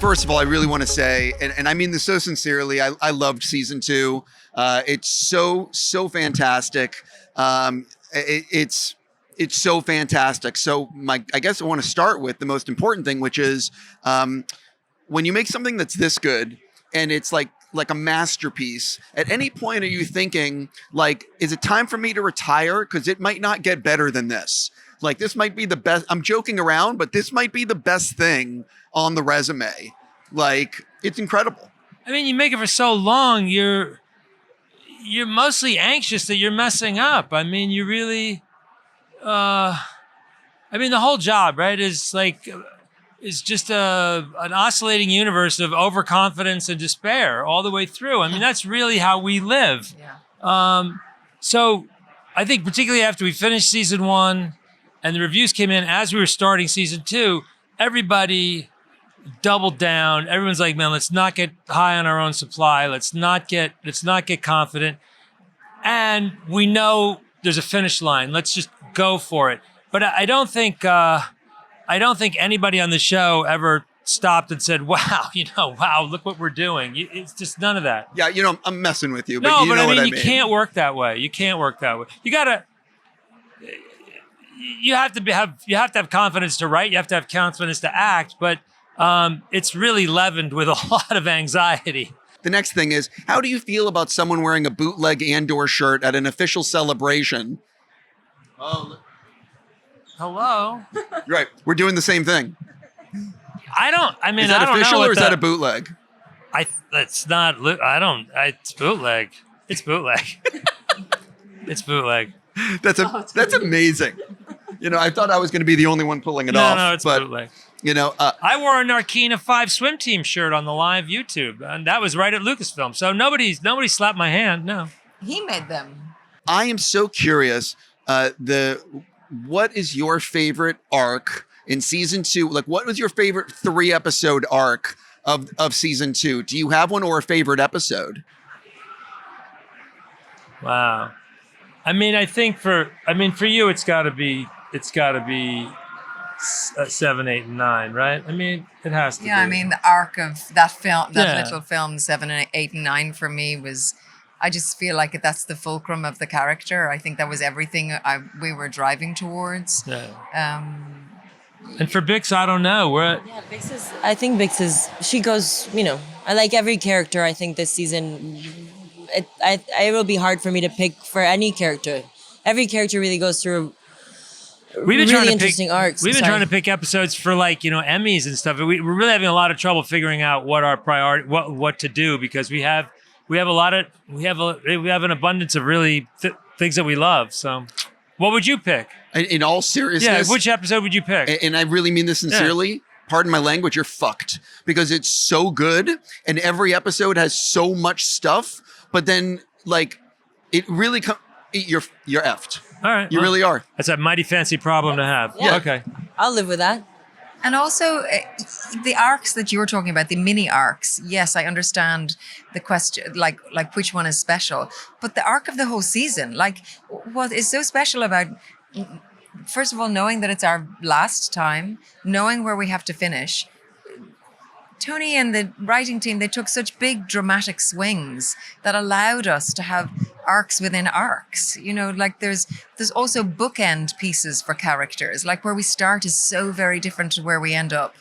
First of all, I really want to say, and I mean this so sincerely, I loved season 2. It's so fantastic. It's so fantastic. So I guess I want to start with the most important thing, which is when you make something that's this good and it's like a masterpiece, at any point are you thinking, like, is it time for me to retire? Because it might not get better than this. Like, this might be the best. I'm joking around, but this might be the best thing on the resume. Like, it's incredible. I mean, you make it for so long, you're mostly anxious that you're messing up. I mean, you really, the whole job, right, is just an oscillating universe of overconfidence and despair all the way through. I mean, that's really how we live. Yeah. So I think particularly after we finished season 1 and the reviews came in as we were starting season 2, everybody doubled down. Everyone's like, man, let's not get high on our own supply. Let's not get confident. And we know there's a finish line. Let's just go for it. But I don't think anybody on the show ever stopped and said, wow, look what we're doing. It's just none of that. Yeah, I'm messing with you. But no, you know what I mean. You can't work that way. You have to have confidence to write. You have to have confidence to act. But it's really leavened with a lot of anxiety. The next thing is, how do you feel about someone wearing a bootleg Andor shirt at an official celebration? Oh, hello. Right, we're doing the same thing. Is that official or is that a bootleg? It's bootleg. It's bootleg. It's bootleg. That's amazing. I thought I was going to be the only one pulling it off. No, it's bootleg. I wore a Narkina 5 swim team shirt on the live YouTube, and that was right at Lucasfilm. So nobody slapped my hand. No, he made them. I am so curious. What is your favorite arc in season 2? Like, what was your favorite 3-episode arc of season 2? Do you have one or a favorite episode? Wow. I mean, I think for you, it's got to be 7, 8, and 9, right? I mean, it has to be. Yeah, I mean, the arc of that film, little film, 7, 8, and 9 for me was, I just feel like that's the fulcrum of the character. I think that was everything we were driving towards. Yeah. And for Bix, I don't know. I think Bix is, she goes, I like every character. I think this season, it will be hard for me to pick for any character. Every character really goes through really interesting arcs. We've been trying to pick episodes for Emmys and stuff. We're really having a lot of trouble figuring out what our priority, what to do, because we have an abundance of really things that we love. So, what would you pick? In all seriousness, which episode would you pick? And I really mean this sincerely. Yeah. Pardon my language. You're fucked because it's so good, and every episode has so much stuff. But then, it really you're effed. All right. You really are. That's a mighty fancy problem to have. Yeah. Okay. I'll live with that. And also, the arcs that you were talking about, the mini arcs, yes, I understand the question, like which one is special. But the arc of the whole season, what is so special about, first of all, knowing that it's our last time, knowing where we have to finish. Tony and the writing team, they took such big dramatic swings that allowed us to have arcs within arcs. There's also bookend pieces for characters. Like, where we start is so very different to where we end up.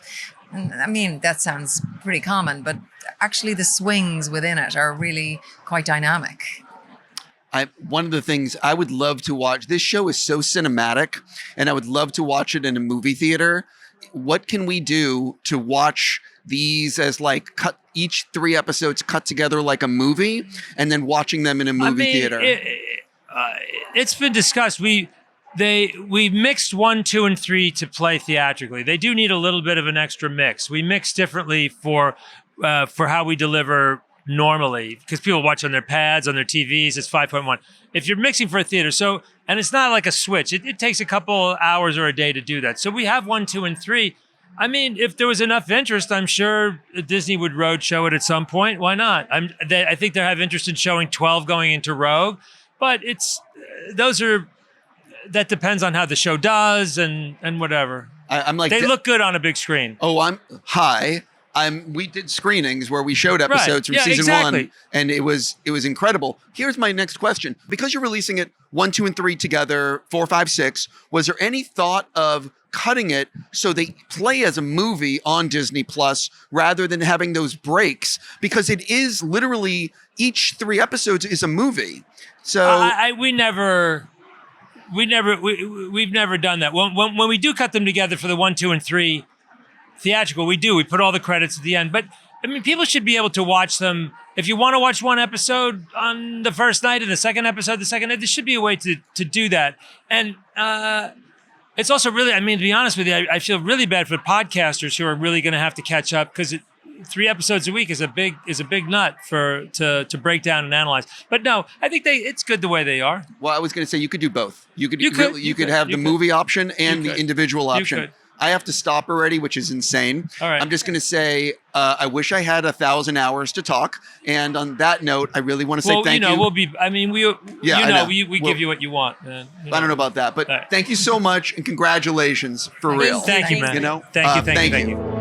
And, I mean, that sounds pretty common, but actually the swings within it are really quite dynamic. One of the things I would love to watch, this show is so cinematic, and I would love to watch it in a movie theater. What can we do to watch these as cut each 3 episodes cut together like a movie, and then watching them in a movie theater? It's been discussed. We mixed 1, 2, and 3 to play theatrically. They do need a little bit of an extra mix. We mix differently for how we deliver normally, because people watch on their pads, on their TVs. It's 5.1. If you're mixing for a theater, and it's not like a switch. It takes a couple hours or a day to do that. So we have 1, 2, and 3. I mean, if there was enough interest, I'm sure Disney would roadshow it at some point. Why not? I think they have interest in showing 12 going into Rogue, but that depends on how the show does and whatever. I'm like, they look good on a big screen. Oh, hi. we did screenings where we showed episodes from season one, and it was incredible. Here's my next question: because you're releasing it 1, 2, and 3 together, 4, 5, 6, was there any thought of cutting it so they play as a movie on Disney Plus rather than having those breaks? Because it is literally each 3 episodes is a movie. So we've never done that. When we do cut them together for the 1, 2, and 3 theatrical, we put all the credits at the end. But I mean, people should be able to watch them. If you want to watch one episode on the first night and the second episode the second night, there should be a way to do that. And it's also really, I mean, to be honest with you, I feel really bad for podcasters who are really going to have to catch up, because 3 episodes a week is a big nut to break down and analyze. But no, I think it's good the way they are. Well, I was going to say you could do both. You could have the movie option and the individual option. I have to stop already, which is insane. All right. I'm just going to say, I wish I had 1,000 hours to talk. And on that note, I really want to say thank you. We give you what you want. Man. I don't know about that, but thank you so much and congratulations for real. Thank you, man. You know, thank you.